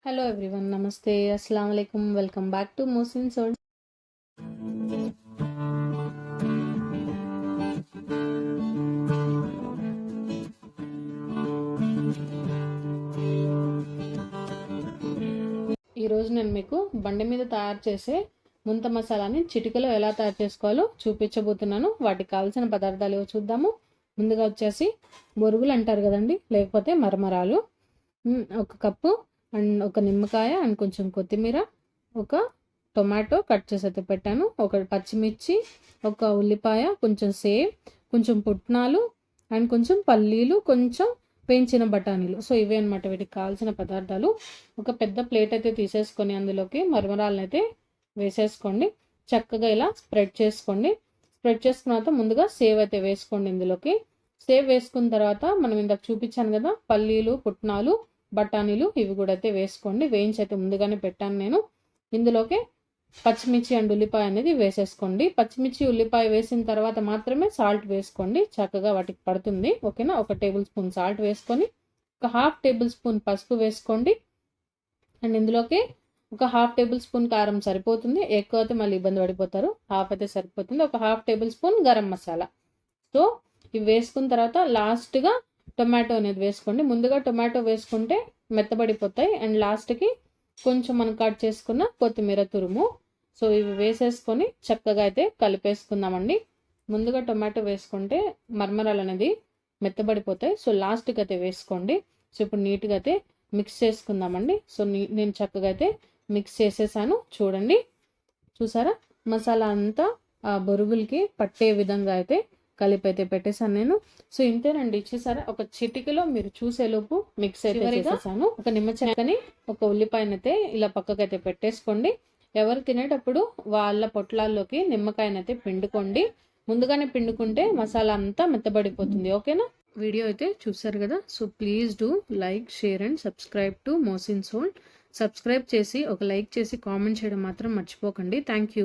Hello everyone, నమస్తే, అస్సలం వాలేకుమ్. Welcome back to Mohsin soul. ఈరోజు నేను మీకు బండి మీద తయారు చేసే ముంత మసాలాని చిటికలో ఎలా తయారు చేసుకోవాలో చూపించబోతున్నాను. వాటికి కావాల్సిన పదార్థాలు ఏవో చూద్దాము. ముందుగా వచ్చేసి బొరుగులు అంటారు కదండి, లేకపోతే మరమరాలు, ఒక కప్పు, అండ్ ఒక నిమ్మకాయ, అండ్ కొంచెం కొత్తిమీర, ఒక టొమాటో కట్ చేసి అయితే పెట్టాను, ఒక పచ్చిమిర్చి, ఒక ఉల్లిపాయ, కొంచెం సేవ్, కొంచెం పుట్నాలు, అండ్ కొంచెం పల్లీలు, కొంచెం వేయించిన బఠానీలు. సో ఇవే అనమాట వీటికి కావాల్సిన పదార్థాలు. ఒక పెద్ద ప్లేట్ అయితే తీసేసుకొని అందులోకి మరమరాలను అయితే వేసేసుకోండి. చక్కగా ఇలా స్ప్రెడ్ చేసుకోండి. స్ప్రెడ్ చేసుకున్న తర్వాత ముందుగా సేవ్ అయితే వేసుకోండి. ఇందులోకి సేవ్ వేసుకున్న తర్వాత మనం ఇందాక చూపించాను కదా పల్లీలు, పుట్నాలు, బఠానీలు, ఇవి కూడా అయితే వేసుకోండి. వేయించి అయితే ముందుగానే పెట్టాను నేను. ఇందులోకి పచ్చిమిర్చి అండ్ ఉల్లిపాయ అనేది వేసేసుకోండి. పచ్చిమిర్చి ఉల్లిపాయ వేసిన తర్వాత మాత్రమే సాల్ట్ వేసుకోండి, చక్కగా వాటికి పడుతుంది. ఓకేనా? ఒక టేబుల్ స్పూన్ సాల్ట్ వేసుకొని ఒక హాఫ్ టేబుల్ స్పూన్ పసుపు వేసుకోండి. అండ్ ఇందులోకి ఒక హాఫ్ టేబుల్ స్పూన్ కారం సరిపోతుంది. ఎక్కువ అయితే మళ్ళీ ఇబ్బంది పడిపోతారు. హాఫ్ అయితే సరిపోతుంది. ఒక half table spoon garam masala. So ఇవి వేసుకున్న తర్వాత లాస్ట్గా టొమాటో అనేది వేసుకోండి. ముందుగా టొమాటో వేసుకుంటే మెత్తబడిపోతాయి. అండ్ లాస్ట్కి కొంచెం మనం కట్ చేసుకున్న కొత్తిమీర తురుము. సో ఇవి వేసేసుకొని చక్కగా అయితే కలిపేసుకుందామండి. ముందుగా టొమాటో వేసుకుంటే మరమరాలు అనేది మెత్తబడిపోతాయి. సో లాస్ట్కి అయితే వేసుకోండి. సో ఇప్పుడు నీట్గా అయితే మిక్స్ చేసుకుందామండి. సో నేను చక్కగా అయితే మిక్స్ చేసేసాను. చూడండి, చూసారా? మసాలా అంతా ఆ బొరుగులకి పట్టే విధంగా అయితే కలిపి అయితే పెట్టేశాను నేను. సో ఇంతేనండి, చూసారా? ఒక చిటికలో మీరు చూసేలోపు మిక్స్ అయితే చేసేసాను. ఒక నిమ్మ చెక్కని, ఒక ఉల్లిపాయనైతే ఇలా పక్కకైతే పెట్టేసుకోండి. ఎవరు తినేటప్పుడు వాళ్ళ పొట్లాల్లోకి నిమ్మకాయనైతే పిండుకోండి. ముందుగానే పిండుకుంటే మసాలా అంతా మెత్తబడిపోతుంది. ఓకేనా? వీడియో అయితే చూసారు కదా. So please do like, share and subscribe to Mohsin సోల్. సబ్స్క్రైబ్ చేసి ఒక లైక్ చేసి కామెంట్ చేయడం మాత్రం మర్చిపోకండి. Thank you.